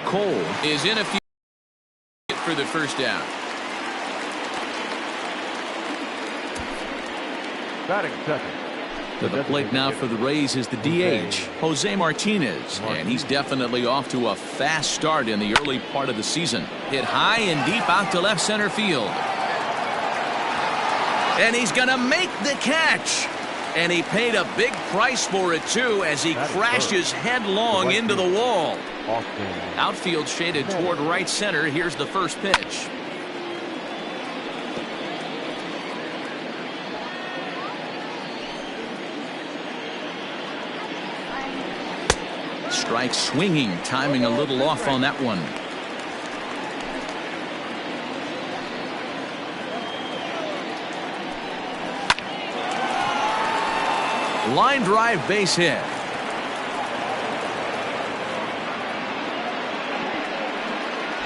Cole is in a few for the first down. Batting second. To the plate now for the Rays is the DH, Jose Martinez. And he's definitely off to a fast start in the early part of the season. Hit high and deep out to left center field. And he's going to make the catch. And he paid a big price for it, too, as he crashes headlong into the wall. Outfield shaded toward right center. Here's the first pitch. Strike swinging, timing a little off on that one. Line drive, base hit.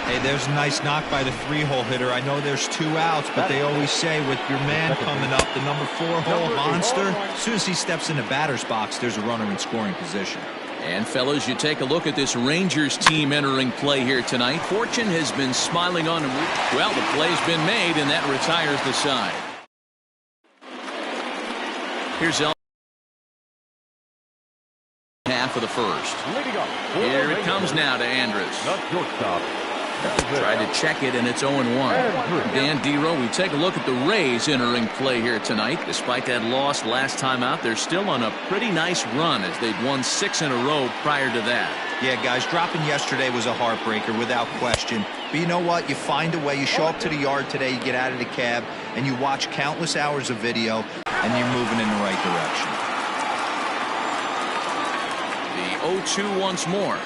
Hey, there's a nice knock by the 3-hole hitter. I know there's 2 outs, but they always say with your man coming up, the number 4-hole monster, as soon as he steps in the batter's box, there's a runner in scoring position. And fellas, you take a look at this Rangers team entering play here tonight. Fortune has been smiling on him. Well, the play's been made, and that retires the side. Here's half of the first. Here it comes now to Andrus. Tried to check it, and it's 0-1. Dan Dero, we take a look at the Rays entering play here tonight. Despite that loss last time out, they're still on a pretty nice run as they'd won 6 in a row prior to that. Yeah, guys, dropping yesterday was a heartbreaker without question. But you know what? You find a way. You show up to the yard today, you get out of the cab, and you watch countless hours of video, and you're moving in the right direction. The 0-2 once more.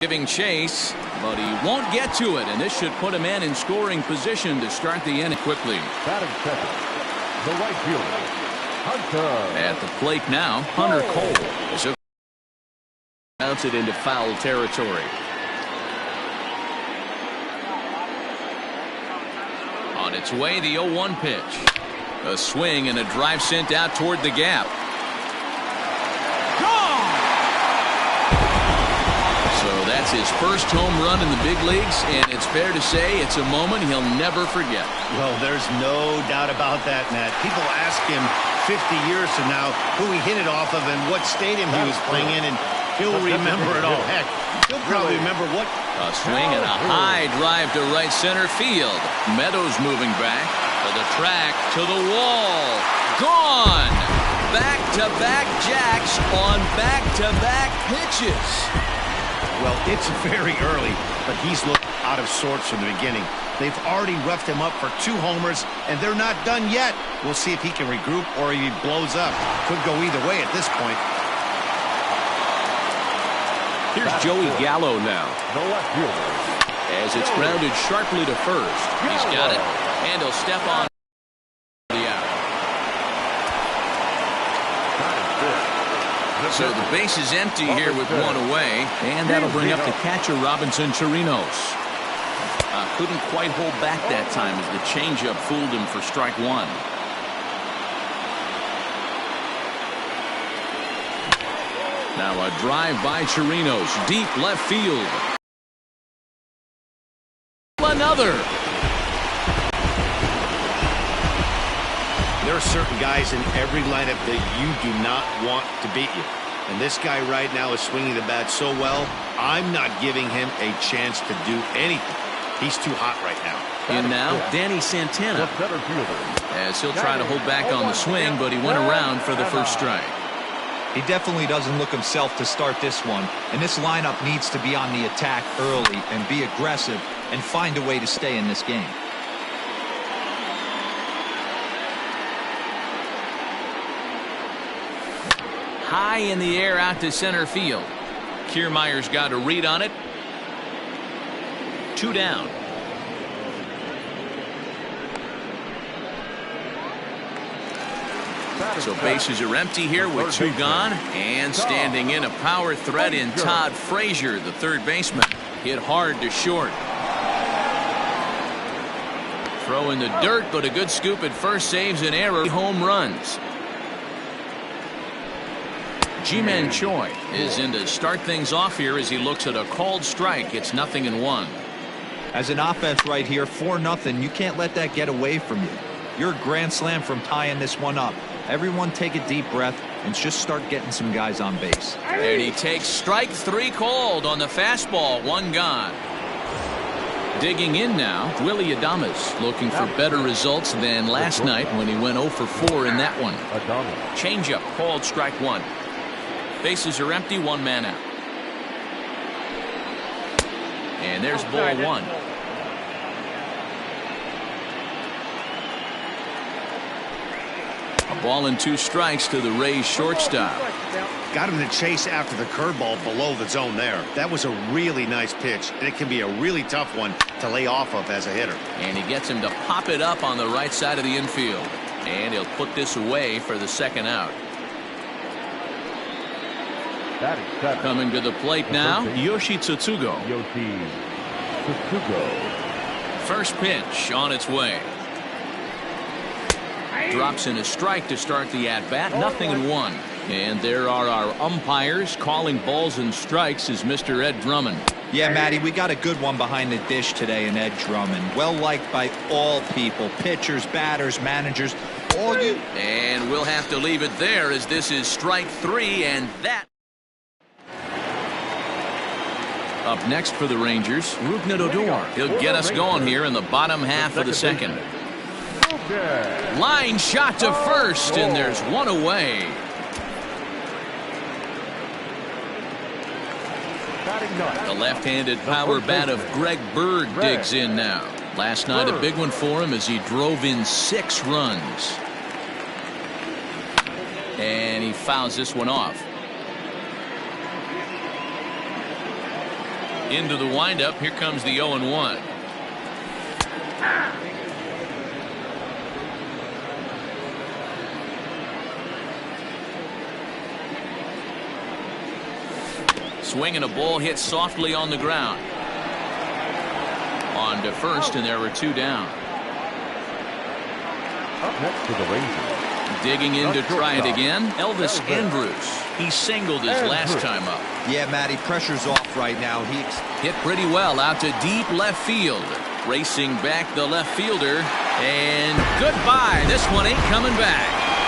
Giving chase, but he won't get to it, and this should put a man in scoring position to start the inning quickly. Batting second, the right fielder, Hunter. At the plate now, Hunter Cole is bounced it into foul territory. On its way, the 0-1 pitch. A swing and a drive sent out toward the gap. So that's his first home run in the big leagues, and it's fair to say it's a moment he'll never forget. Well, there's no doubt about that, Matt. People ask him 50 years from now who he hit it off of and what stadium he was playing in, and he'll remember it all. Heck, he'll probably remember what. A swing and a high drive to right center field. Meadows moving back to the track, to the wall. Gone! Back-to-back jacks on back-to-back pitches. Well, it's very early, but he's looked out of sorts from the beginning. They've already roughed him up for 2 homers, and they're not done yet. We'll see if he can regroup or if he blows up. Could go either way at this point. Here's Joey Gallo now. The left fielder. As it's grounded sharply to first. He's got it, and he'll step on the out. So the base is empty here with 1 away, and that'll bring up the catcher Robinson Chirinos. Couldn't quite hold back that time as the changeup fooled him for strike 1. Now a drive by Chirinos, deep left field. Another. There are certain guys in every lineup that you do not want to beat you. And this guy right now is swinging the bat so well, I'm not giving him a chance to do anything. He's too hot right now. In now, Danny Santana. As he'll try to hold back on the swing, but he went around for the first strike. He definitely doesn't look himself to start this one, and this lineup needs to be on the attack early and be aggressive and find a way to stay in this game. High in the air out to center field. Kiermaier's got a read on it. 2 down. So bases are empty here with 2 gone, and standing in a power threat in Todd Frazier, the third baseman. Hit hard to short. Throw in the dirt, but a good scoop at first saves an error. Home runs. Ji-Man Choi is in to start things off here as he looks at a called strike. It's 0-1. As an offense right here, 4-0. You can't let that get away from you. You're a grand slam from tying this one up. Everyone take a deep breath and just start getting some guys on base. And he takes strike 3 called on the fastball. 1 gone. Digging in now, Willie Adames, looking for better results than last night when he went 0 for 4 in that one. Changeup called strike 1. Bases are empty, 1 man out. And there's ball 1. A ball and 2 strikes to the Rays shortstop. Got him to chase after the curveball below the zone there. That was a really nice pitch, and it can be a really tough one to lay off of as a hitter. And he gets him to pop it up on the right side of the infield. And he'll put this away for the 2nd out. Coming to the plate now, Yoshi Tsutsugo. First pitch on its way. Drops in a strike to start the at-bat. 0-1. And there are our umpires calling balls and strikes is Mr. Ed Drummond. Yeah, Matty, we got a good one behind the dish today in Ed Drummond. Well liked by all people, pitchers, batters, managers, all you. And we'll have to leave it there as this is strike 3, and that. Up next for the Rangers, Rougned Odor. He'll get us going here in the bottom half of the 2nd. Line shot to first, and there's 1 away. The left-handed power bat of Greg Bird digs in now. Last night a big one for him as he drove in 6 runs. And he fouls this one off. Into the windup. Here comes the 0-1. Swing and a ball hit softly on the ground. On to first, and there were 2 down. Up next to the Rangers. Digging in to try it again, Elvis Andrus. He singled his last time up. Yeah, Matty, pressure's off right now. He hit pretty well out to deep left field. Racing back the left fielder, and goodbye. This one ain't coming back.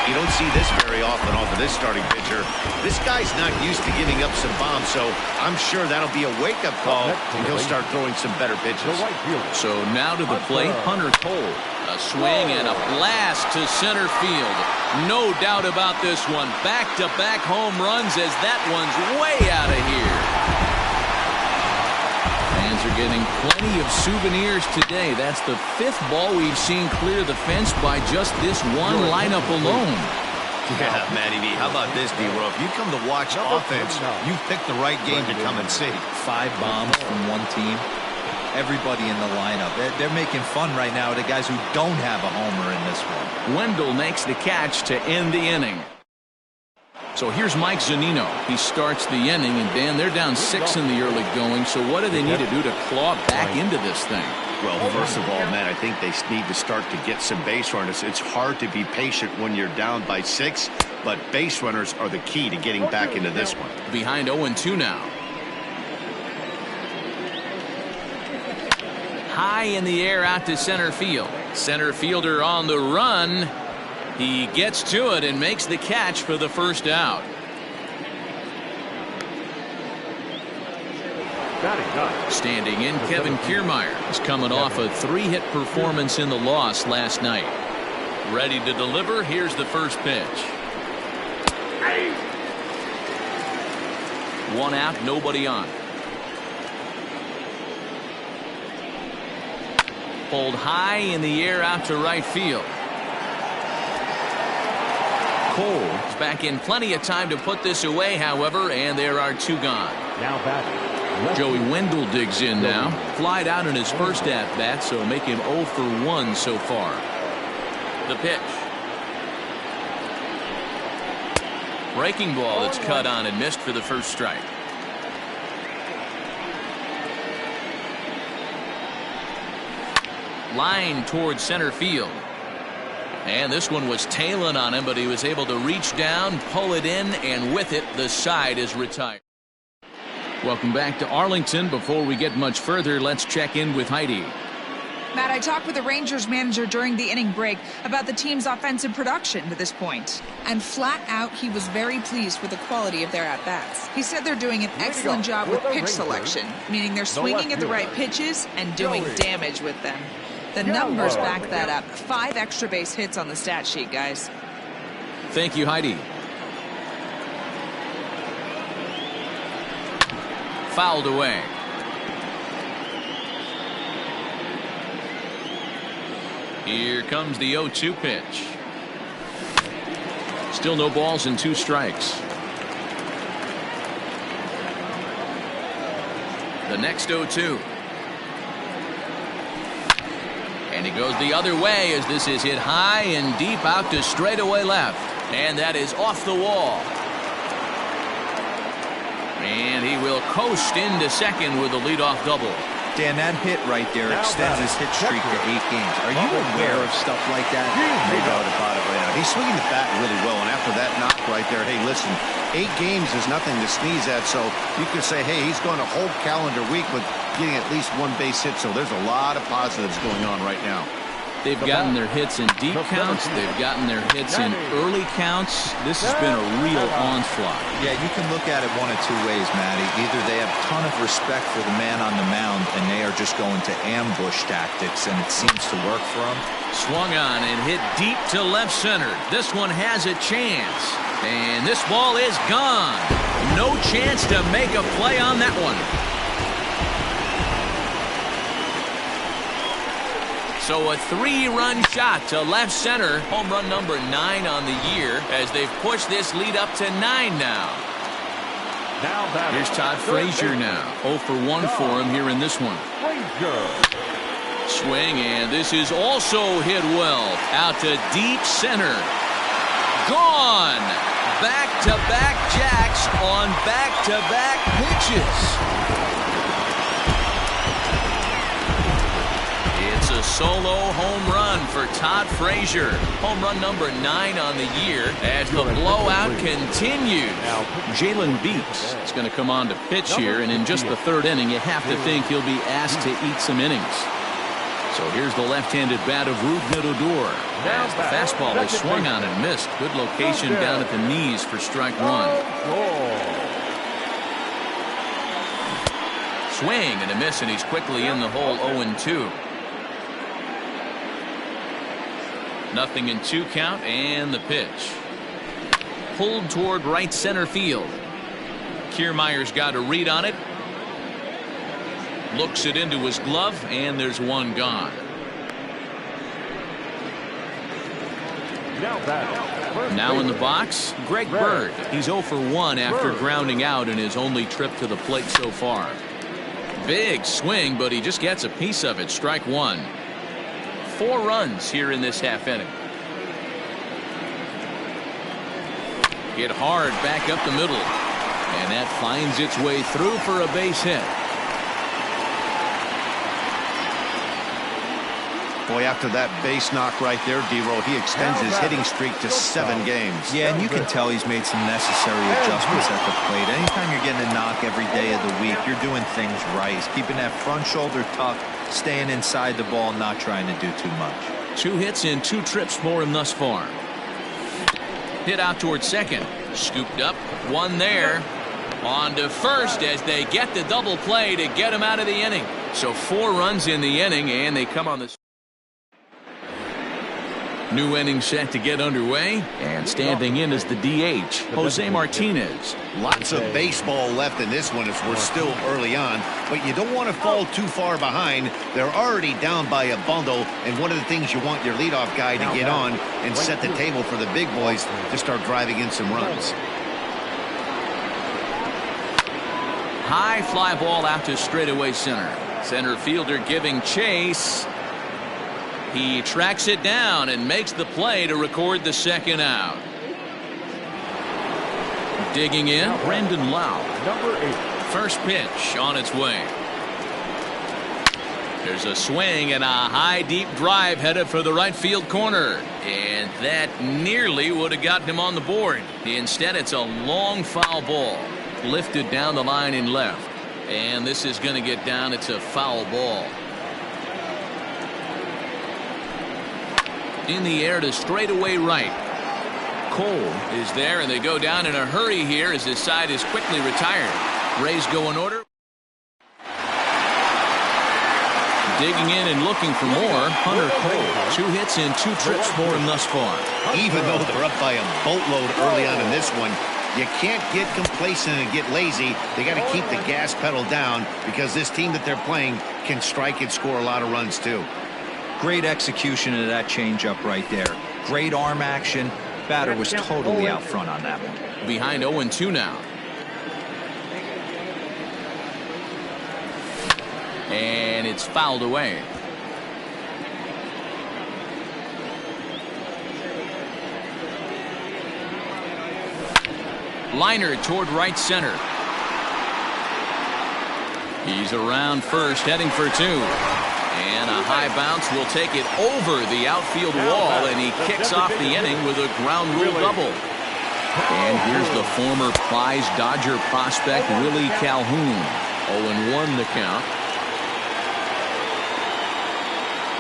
You don't see this very often off of this starting pitcher. This guy's not used to giving up some bombs, so I'm sure that'll be a wake-up call, and he'll start throwing some better pitches. So now to the plate, Hunter Cole. A swing and a blast to center field. No doubt about this one. Back-to-back home runs as that one's way out of here. Fans are getting plenty of souvenirs today. That's the 5th ball we've seen clear the fence by just this one lineup alone. Yeah, Matty B, how about this, D-Row? If you come to watch offense, you've picked the right game to come and see. 5 bombs from one team. Everybody in the lineup. They're making fun right now of the guys who don't have a homer in this one. Wendell makes the catch to end the inning. So here's Mike Zunino. He starts the inning, and Dan, they're down 6 in the early going. So what do they need to do to claw back into this thing? Well, first of all, Matt, I think they need to start to get some base runners. It's hard to be patient when you're down by 6, but base runners are the key to getting back into this one. Behind 0-2 now. High in the air out to center field. Center fielder on the run. He gets to it and makes the catch for the first out. Standing in, Kevin Kiermaier is coming off a 3-hit performance in the loss last night. Ready to deliver. Here's the first pitch. 1 out, nobody on. Pulled high in the air out to right field. Cole is back in plenty of time to put this away, however, and there are 2 gone. Now batting. Joey Wendell digs in now. Flied out in his first at-bat, so make him 0 for 1 so far. The pitch. Breaking ball that's cut on and missed for the first strike. Line towards center field. And this one was tailing on him, but he was able to reach down, pull it in, and with it, the side is retired. Welcome back to Arlington. Before we get much further, let's check in with Heidi. Matt, I talked with the Rangers manager during the inning break about the team's offensive production to this point. And flat out, he was very pleased with the quality of their at-bats. He said they're doing an excellent job with pitch selection, meaning they're swinging at the right pitches and doing damage with them. The numbers back that up. 5 extra base hits on the stat sheet, guys. Thank you, Heidi. Fouled away. Here comes the 0-2 pitch. Still no balls and 2 strikes. The next 0-2. And he goes the other way as this is hit high and deep out to straightaway left. And that is off the wall. And he will coast into second with a leadoff double. Dan, that hit right there extends his hit streak to 8 games. Are you aware of stuff like that? No doubt about it right now. He's swinging the bat really well, and after that knock right there, hey, listen, 8 games is nothing to sneeze at, so you could say, hey, he's going a whole calendar week with getting at least 1 base hit, so there's a lot of positives going on right now. They've gotten their hits in deep counts. They've gotten their hits in early counts. This has been a real onslaught. Yeah, you can look at it one of 2 ways, Matty. Either they have a ton of respect for the man on the mound and they are just going to ambush tactics, and it seems to work for them. Swung on and hit deep to left center. This one has a chance. And this ball is gone. No chance to make a play on that one. So a 3-run shot to left center. Home run number 9 on the year as they've pushed this lead up to 9 now. Here's Todd Frazier now. 0 for 1 for him here in this one. Swing, and this is also hit well. Out to deep center. Gone. Back-to-back jacks on back-to-back pitches. It's a solo home run for Todd Frazier. Home run number 9 on the year as the blowout continues. Jalen Beeks is going to come on to pitch here, and in just the 3rd inning, you have to think he'll be asked to eat some innings. So here's the left-handed bat of Rougned Odor. As the fastball is swung on and missed. Good location down at the knees for strike 1. Swing and a miss, and he's quickly in the hole. 0-2. Nothing in 2 count, and the pitch. Pulled toward right center field. Kiermaier's got a read on it. Looks it into his glove, and there's 1 gone. Now in the box, Greg Bird. He's 0 for 1 after grounding out in his only trip to the plate so far. Big swing, but he just gets a piece of it. Strike 1. 4 runs here in this half inning. Hit hard back up the middle, and that finds its way through for a base hit. Boy, after that base knock right there, D-Roll, he extends his hitting streak to 7 games. Yeah, and you can tell he's made some necessary adjustments at the plate. Anytime you're getting a knock every day of the week, you're doing things right. He's keeping that front shoulder tucked, staying inside the ball, not trying to do too much. 2 hits in 2 trips for him thus far. Hit out towards second. Scooped up. 1 there. On to first as they get the double play to get him out of the inning. So 4 runs in the inning, and they come on the new inning set to get underway, and standing in is the DH, Jose Martinez. Lots of baseball left in this one as we're still early on, but you don't want to fall too far behind. They're already down by a bundle, and one of the things you want your leadoff guy to get on and set the table for the big boys to start driving in some runs. High fly ball out to straightaway center. Center fielder giving chase. He tracks it down and makes the play to record the 2nd out. Digging in, Brandon Lau. Number 8. First pitch on its way. There's a swing and a high deep drive headed for the right field corner. And that nearly would have gotten him on the board. Instead, it's a long foul ball. Lifted down the line in left. And this is going to get down. It's a foul ball. In the air to straightaway right. Cole is there, and they go down in a hurry here as his side is quickly retired. Rays go in order. Digging in and looking for more, Hunter Cole. 2 hits and 2 trips for him thus far. Even though they're up by a boatload early on in this one, you can't get complacent and get lazy. They got to keep the gas pedal down because this team that they're playing can strike and score a lot of runs too. Great execution of that changeup right there. Great arm action. Batter was totally out front on that one. Behind 0-2 now. And it's fouled away. Liner toward right center. He's around first, heading for 2. And a high bounce will take it over the outfield wall, and he kicks off the inning with a ground rule double. And here's the former prize Dodger prospect, Willie Calhoun. 0-1 the count.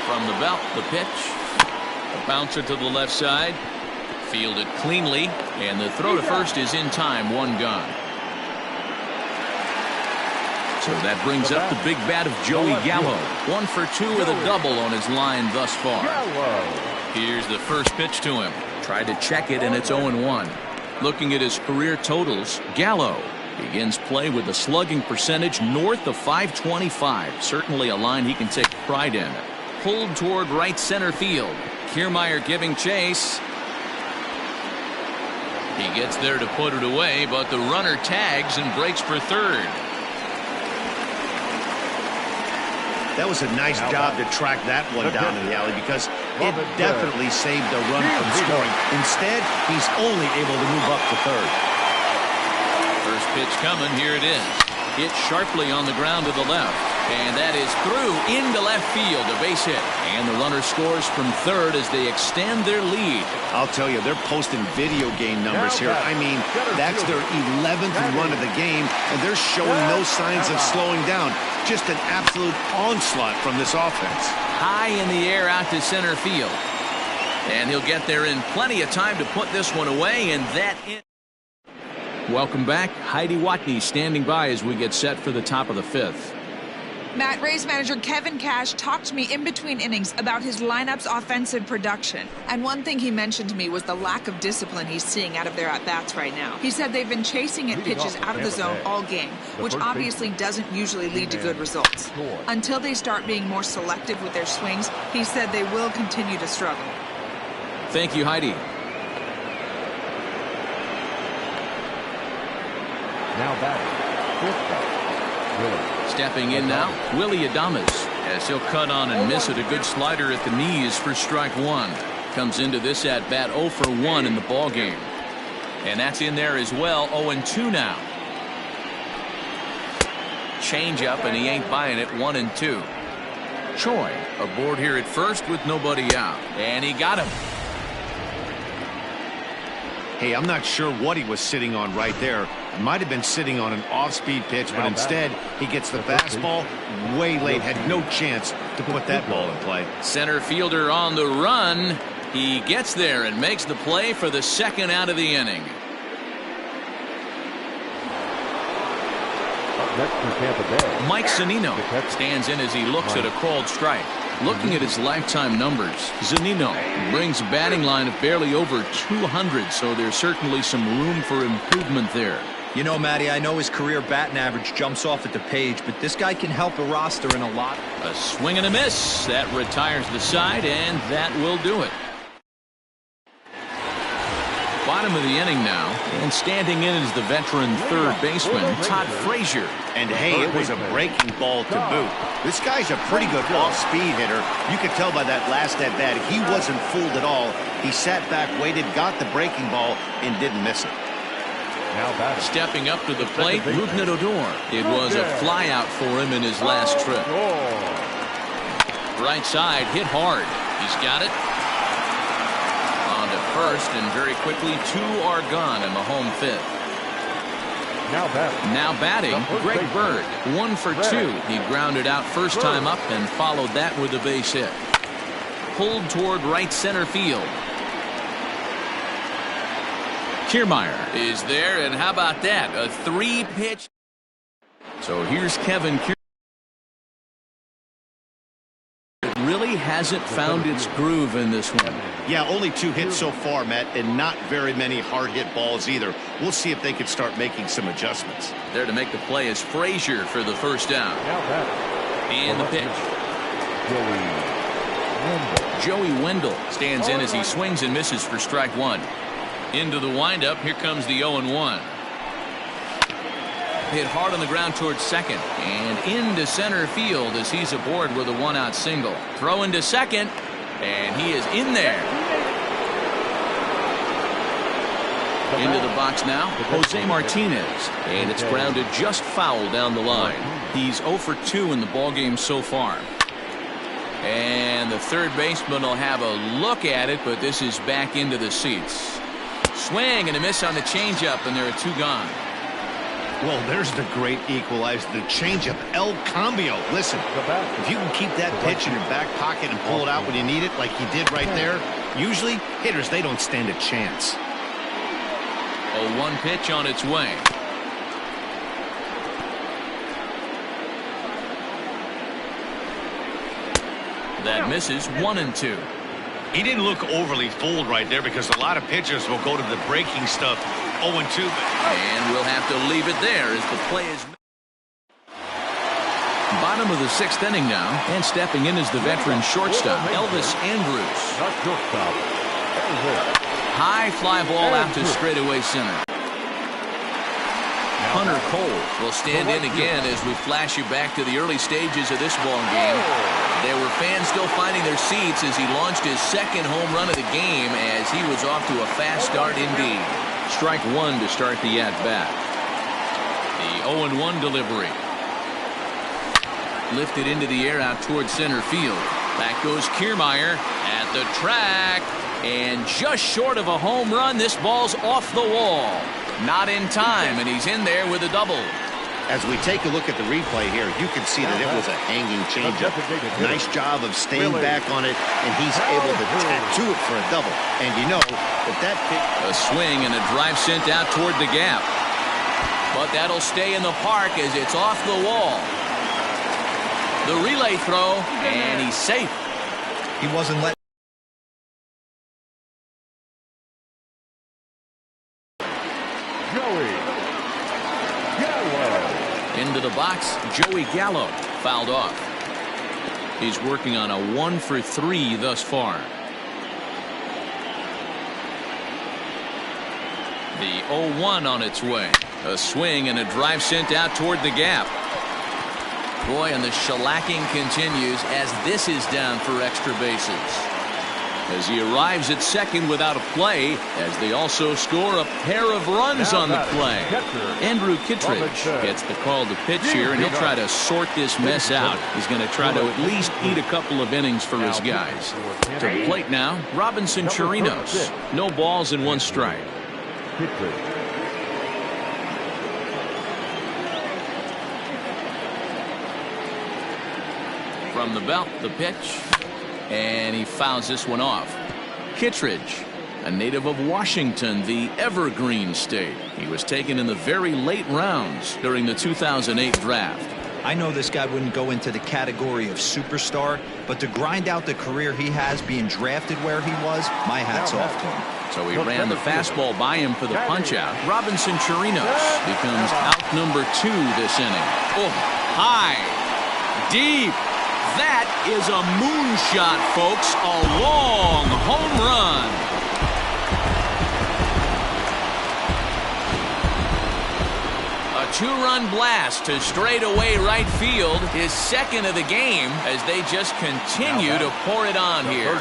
From the belt, the pitch. A bouncer to the left side. Fielded cleanly, and the throw to first is in time. 1 gone. So that brings up the big bat of Joey Gallo. 1 for 2 with a double on his line thus far. Here's the first pitch to him. Tried to check it, and it's 0-1. Looking at his career totals, Gallo begins play with a slugging percentage north of .525. Certainly a line he can take pride in. Pulled toward right center field. Kiermaier giving chase. He gets there to put it away, but the runner tags and breaks for third. That was a nice job to track that one down in the alley because it definitely saved the run from scoring. Instead, he's only able to move up to third. First pitch coming. Here it is. Hit sharply on the ground to the left. And that is through into left field, a base hit. And the runner scores from third as they extend their lead. I'll tell you, they're posting video game numbers here. I mean, that's their 11th run of the game, and they're showing no signs of slowing down. Just an absolute onslaught from this offense. High in the air out to center field. And he'll get there in plenty of time to put this one away, and that in. Welcome back. Heidi Watney standing by as we get set for the top of the 5th. Matt, Rays manager Kevin Cash talked to me in between innings about his lineup's offensive production. And one thing he mentioned to me was the lack of discipline he's seeing out of their at-bats right now. He said they've been chasing at pitches out of the zone all game, which obviously doesn't usually lead to good results. Until they start being more selective with their swings, he said they will continue to struggle. Thank you, Heidi. Now batting, 5th batter, Willie. Stepping in now, Willie Adames, as he'll cut on and miss it. A good slider at the knees for strike 1. Comes into this at bat 0 for 1 in the ball game. And that's in there as well. 0-2 now. Change up, and he ain't buying it. 1-2. Choi aboard here at first with nobody out. And he got him. Hey, I'm not sure what he was sitting on right there. Might have been sitting on an off-speed pitch, but instead he gets the fastball way late. Had no chance to put that ball in play. Center fielder on the run. He gets there and makes the play for the second out of the inning. Up next for Tampa Bay, Mike Zunino stands in as he looks at a called strike. Looking at his lifetime numbers, Zunino brings a batting line of barely over 200, so there's certainly some room for improvement there. You know, Matty, I know his career batting average jumps off at the page, but this guy can help a roster in a lot. A swing and a miss. That retires the side, and that will do it. Bottom of the inning now, and standing in is the veteran third baseman, Todd Frazier. And hey, it was a breaking ball to boot. This guy's a pretty good off-speed hitter. You could tell by that last at-bat, he wasn't fooled at all. He sat back, waited, got the breaking ball, and didn't miss it. now batting. Stepping up to the plate, Rougned Odor. It was a flyout for him in his last trip. Right side, hit hard. He's got it. first, and very quickly 2 are gone in the home fifth. Now batting, Greg Bird, 1 for 2. He grounded out first time up and followed that with a base hit. Pulled toward right center field. Kiermaier is there, and how about that? A 3-pitch. So here's Kevin Kiermaier. It really hasn't found its groove in this one. Yeah, only 2 hits so far, Matt, and not very many hard hit balls either. We'll see if they can start making some adjustments. There to make the play is Frazier for the first down. And the pitch. Joey Wendell stands in as he swings and misses for strike 1. Into the windup. Here comes the 0-1. Hit hard on the ground towards second and into center field as he's aboard with a 1-out single. Throw into second, and he is in there. Into the box now, Jose Martinez, and it's grounded just foul down the line. He's 0 for 2 in the ballgame so far. And the third baseman will have a look at it, but this is back into the seats. Swing and a miss on the changeup, and there are 2 gone. Well, there's the great equalizer, the changeup, El Cambio. Listen, if you can keep that pitch in your back pocket and pull it out when you need it, like he did right there, usually hitters, they don't stand a chance. A 1 pitch on its way. That misses 1-2. He didn't look overly fooled right there because a lot of pitchers will go to the breaking stuff 0-2. And we'll have to leave it there as the play is. Bottom of the 6th inning now, and stepping in is the veteran shortstop, Elvis Andrus. High fly ball out to straightaway center. Hunter Cole will stand in again as we flash you back to the early stages of this ball game. There were fans still finding their seats as he launched his 2nd home run of the game as he was off to a fast start indeed. Strike 1 to start the at-bat. The 0-1 delivery. Lifted into the air out towards center field. Back goes Kiermaier at the track. And just short of a home run, this ball's off the wall. Not in time, and he's in there with a double. As we take a look at the replay here, you can see that it was a hanging changeup. Nice job of staying back on it, and he's able to tattoo it for a double. And you know, if that a swing and a drive sent out toward the gap. But that'll stay in the park as it's off the wall. The relay throw, and he's safe. He wasn't letting. Into the box, Joey Gallo fouled off. He's working on a 1 for 3 thus far. The 0-1 on its way. A swing and a drive sent out toward the gap. Boy, and the shellacking continues as this is down for extra bases. As he arrives at second without a play, as they also score a pair of runs on the play. Andrew Kittredge gets the call to pitch here, and he'll try to sort this mess out. He's going to try to at least eat a couple of innings for his guys. To the plate now, Robinson Chirinos. No balls and 1 strike. From the belt, the pitch. And he fouls this one off. Kittredge, a native of Washington, the Evergreen State. He was taken in the very late rounds during the 2008 draft. I know this guy wouldn't go into the category of superstar, but to grind out the career he has being drafted where he was, my hat's off to him. So he ran the fastball by him for the punch-out. Robinson Chirinos becomes out number 2 this inning. Oh, high, deep. That is a moonshot, folks. A long home run. A 2-run blast to straightaway right field. His 2nd of the game as they just continue to pour it on here.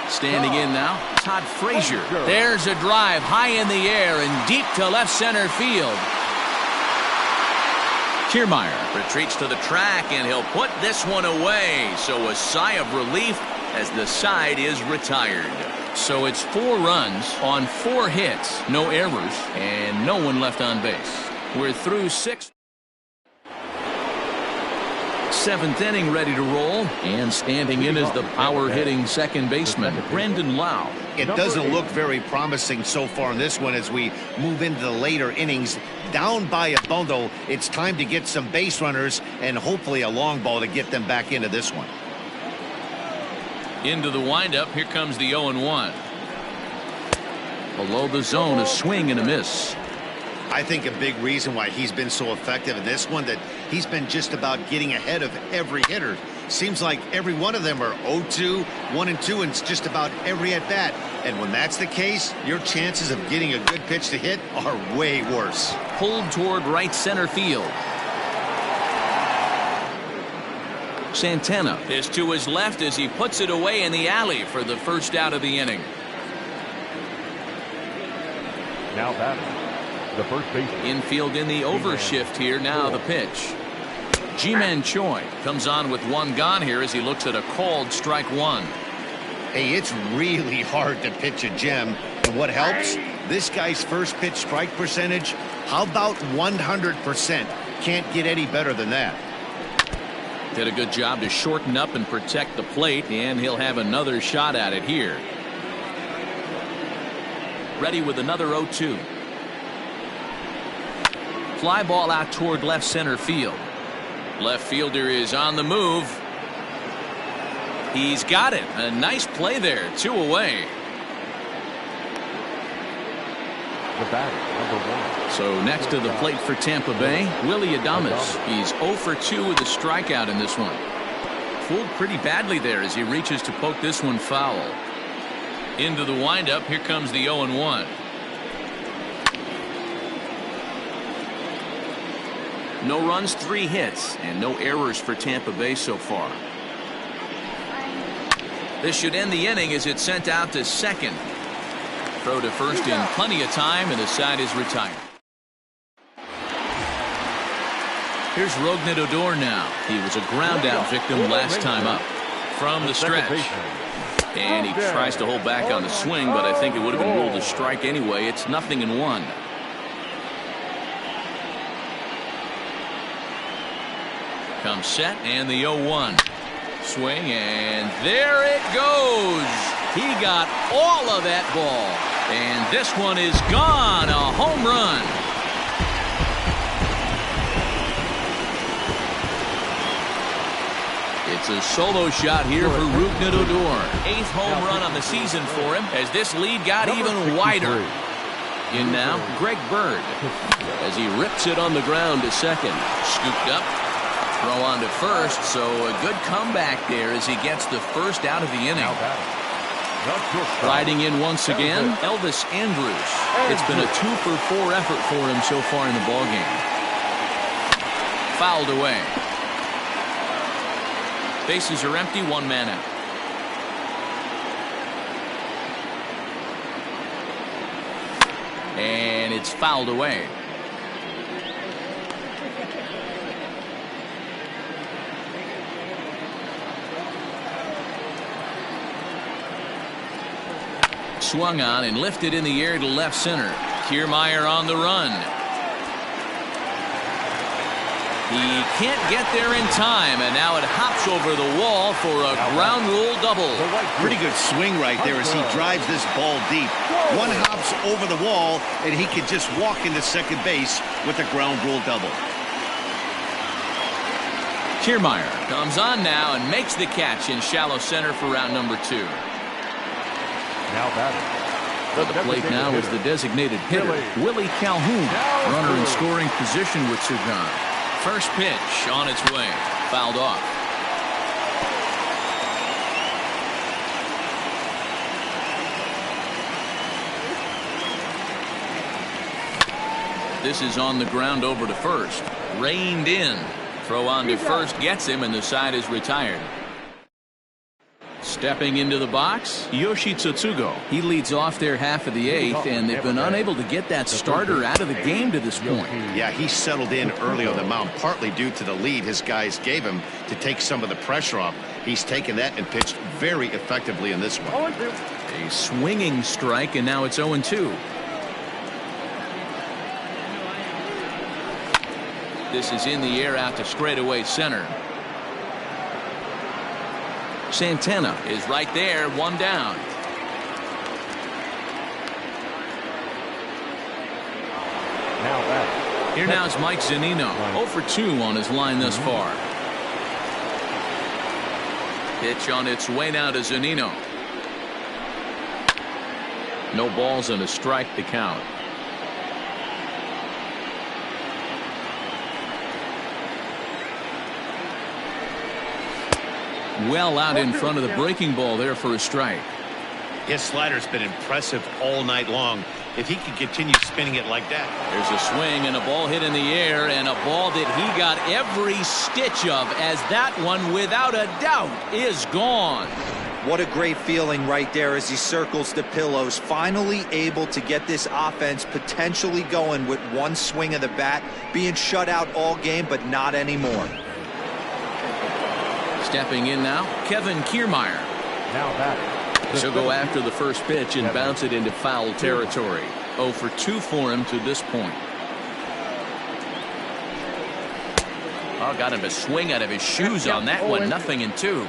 Standing in now, Todd Frazier. There's a drive high in the air and deep to left center field. Kiermaier retreats to the track, and he'll put this one away. So a sigh of relief as the side is retired. So it's 4 runs on 4 hits, no errors, and no one left on base. We're through 6. 7th inning ready to roll, and standing in is the power-hitting second baseman, Brandon Lowe. It doesn't look very promising so far in this one as we move into the later innings. Down by a bundle, it's time to get some base runners and hopefully a long ball to get them back into this one. Into the windup, here comes the 0-1. Below the zone, a swing and a miss. I think a big reason why he's been so effective in this one that he's been just about getting ahead of every hitter. Seems like every one of them are 0-2, 1-2, and it's just about every at bat. And when that's the case, your chances of getting a good pitch to hit are way worse. Pulled toward right center field. Santana is to his left as he puts it away in the alley for the first out of the inning. Now batting, the first baseman. Infield in the overshift here. Now the pitch. Ji-Man Choi comes on with 1 gone here as he looks at a called strike 1. Hey, it's really hard to pitch a gem. And what helps? This guy's first pitch strike percentage, how about 100%? Can't get any better than that. Did a good job to shorten up and protect the plate, and he'll have another shot at it here. Ready with another 0-2. Fly ball out toward left center field. Left fielder is on the move. He's got it. A nice play there. 2 away. The batter, number 1. So next to the plate for Tampa Bay, Willy Adames. He's 0 for 2 with a strikeout in this one. Fooled pretty badly there as he reaches to poke this one foul. Into the windup, here comes the 0-1. No runs, 3 hits, and no errors for Tampa Bay so far. This should end the inning as it's sent out to second. Throw to first in plenty of time, and the side is retired. Here's Rougned Odor now. He was a ground-out victim last time up. From the stretch. And he tries to hold back on the swing, but I think it would have been ruled a strike anyway. It's 0-1. Comes set, and the 0-1. Swing, and there it goes. He got all of that ball. And this one is gone. A home run. It's a solo shot here for Rougned Odor. 8th home run on the season for him as this lead got even wider. In now, Greg Bird as he rips it on the ground to second. Scooped up. Throw on to first, so a good comeback there as he gets the first out of the inning. Riding in once again, Elvis Andrus. It's been a 2 for 4 effort for him so far in the ballgame. Fouled away. Bases are empty, 1 man out. And it's fouled away. Swung on and lifted in the air to left center. Kiermaier on the run. He can't get there in time, and now it hops over the wall for a ground rule double. Pretty good swing right there as he drives this ball deep. One hops over the wall, and he can just walk into second base with a ground rule double. Kiermaier comes on now and makes the catch in shallow center for round number 2. Now batting. For the plate now is the designated hitter, Willie Calhoun. Runner in scoring position with Sugan. First pitch on its way. Fouled off. This is on the ground over to first. Reined in. Throw on to first gets him, and the side is retired. Stepping into the box, Yoshi Tsutsugo. He leads off their half of the 8th, and they've been unable to get that starter out of the game to this point. Yeah, he settled in early on the mound, partly due to the lead his guys gave him to take some of the pressure off. He's taken that and pitched very effectively in this one. A swinging strike, and now it's 0-2. This is in the air out to straightaway center. Santana is right there, one down. Here now is Mike Zunino, 0 for 2 on his line thus far. Pitch on its way now to Zunino. No balls and a strike to count. Well out in front of the breaking ball there for a strike. His slider's been impressive all night long. If he can continue spinning it like that. There's a swing and a ball hit in the air, and a ball that he got every stitch of, as that one without a doubt is gone. What a great feeling right there as he circles the pillows, finally able to get this offense potentially going with one swing of the bat, being shut out all game, but not anymore. Stepping in now, Kevin Kiermaier. Now batting. She'll go after the first pitch and bounce it into foul territory. 0 for 2 for him to this point. Oh, got him to swing out of his shoes on that one. 0-2.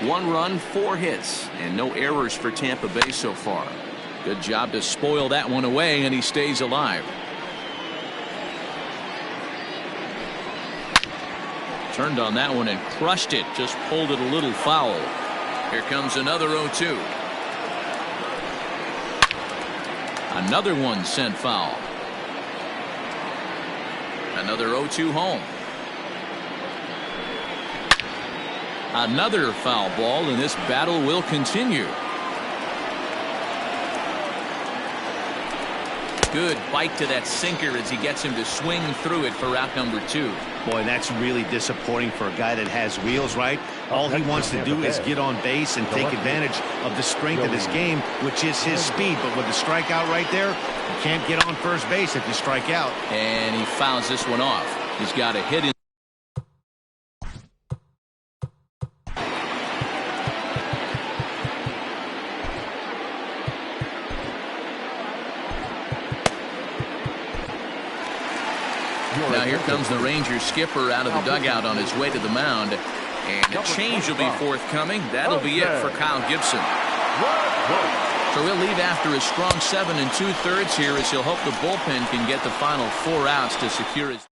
1 run, 4 hits, and no errors for Tampa Bay so far. Good job to spoil that one away, and he stays alive. Turned on that one and crushed it. Just pulled it a little foul. Here comes another 0-2. Another one sent foul. Another 0-2 home. Another foul ball, and this battle will continue. Good bite to that sinker as he gets him to swing through it for out number 2. Boy, that's really disappointing for a guy that has wheels, right? All he wants to do is get on base and take advantage of the strength of his game, which is his speed. But with the strikeout right there, you can't get on first base if you strike out. And he fouls this one off. He's got a hit in. Now here comes the Rangers skipper out of the dugout on his way to the mound. And a change will be forthcoming. That'll be it for Kyle Gibson. So he'll leave after a strong 7 2/3 here, as he'll hope the bullpen can get the final 4 outs to secure his.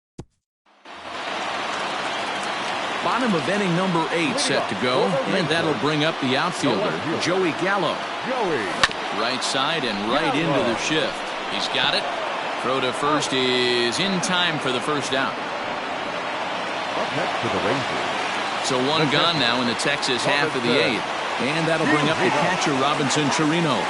Bottom of inning number 8 set to go, and that'll bring up the outfielder, Joey Gallo. Right side and right into the shift. He's got it. Throw to first is in time for the first out. Up next to the Rangers. So 1 gone now in the Texas half of the 8th. And that'll bring up the catcher, Robinson Chirinos.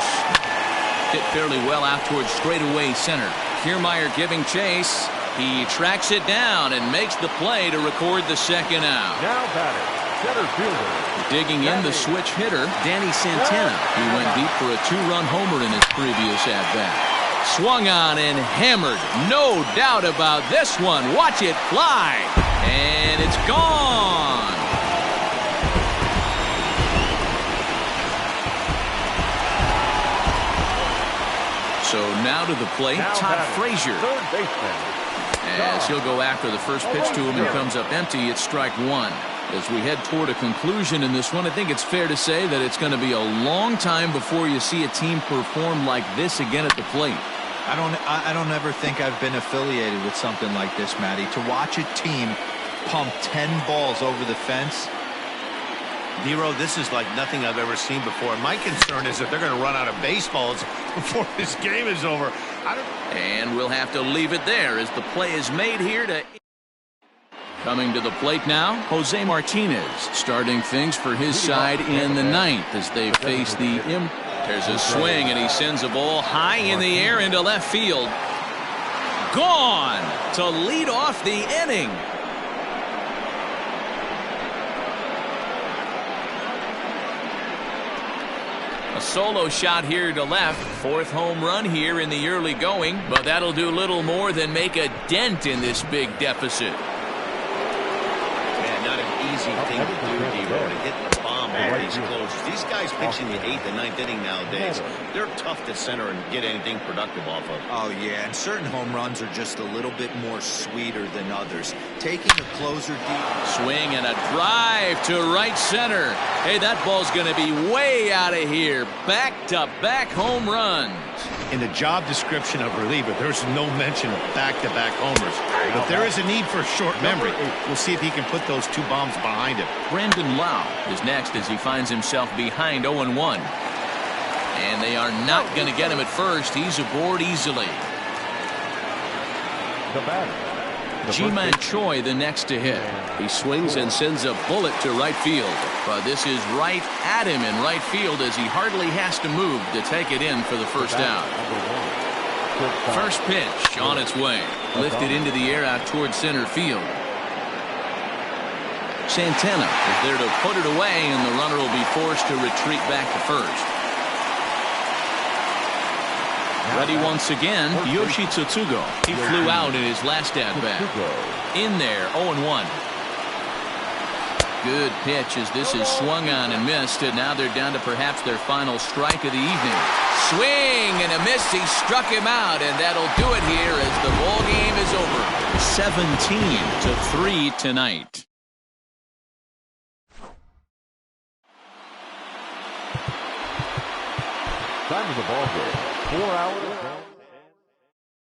Hit fairly well out towards straightaway center. Kiermaier giving chase. He tracks it down and makes the play to record the second out. Now batting, center fielder. Digging in the switch hitter, Danny Santana. He went deep for a 2-run homer in his previous at-bat. Swung on and hammered. No doubt about this one. Watch it fly. And it's gone. So now to the plate, Todd Frazier. Third baseman. As he'll go after the first pitch to him and comes up empty, it's strike 1. As we head toward a conclusion in this one, I think it's fair to say that it's going to be a long time before you see a team perform like this again at the plate. I don't ever think I've been affiliated with something like this, Matty. To watch a team pump 10 balls over the fence. Nero, this is like nothing I've ever seen before. My concern is that they're going to run out of baseballs before this game is over. And we'll have to leave it there as the play is made here to. Coming to the plate now, Jose Martinez starting things for his side in the 9th as they face the. There's a swing, and he sends a ball high in the air into left field. Gone to lead off the inning. A solo shot here to left. 4th home run here in the early going, but that'll do little more than make a dent in this big deficit. Man, not an easy thing to do, Nero, to hit the bomb all these closers. These guys pitching the 8th and 9th inning nowadays, they're tough to center and get anything productive off of. Oh, yeah, and certain home runs are just a little bit more sweeter than others. Taking a closer deep. Swing and a drive to right center. Hey, that ball's going to be way out of here. Back-to-back home runs. In the job description of reliever, there's no mention of back-to-back homers. But there is a need for short memory. We'll see if he can put those 2 bombs behind him. Brandon Lau is next as he finds himself behind 0-1. And they are not going to get him at first. He's aboard easily. The batter. Ji-Man Choi the next to hit. He swings and sends a bullet to right field. But this is right at him in right field as he hardly has to move to take it in for the first out. First pitch on its way. Lifted into the air out towards center field. Santana is there to put it away, and the runner will be forced to retreat back to first. Ready once again, Yoshi Tsutsugo. He flew out in his last at-bat. In there, 0-1. Good pitch as this is swung on and missed, and now they're down to perhaps their final strike of the evening. Swing and a miss. He struck him out, and that'll do it here as the ball game is over. 17-3 tonight. Time of the ball game. 4 hours.